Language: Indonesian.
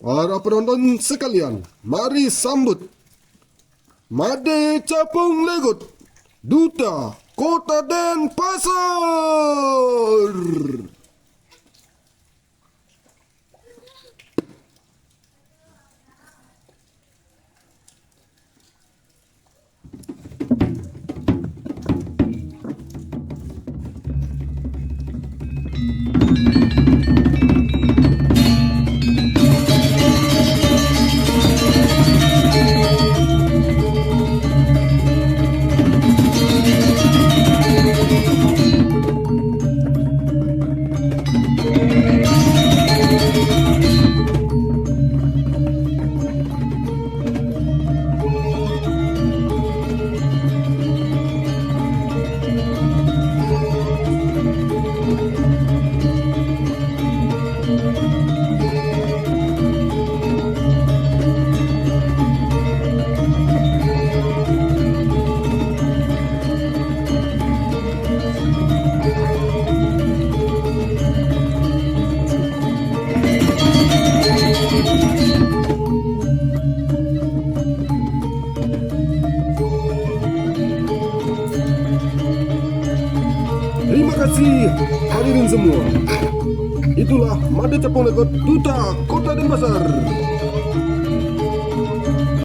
Para penonton sekalian, mari sambut Made Capung Legot, Duta Kota Denpasar. Terima kasih hadirin semua. Itulah Made Capung Legot, Duta Kota Denpasar.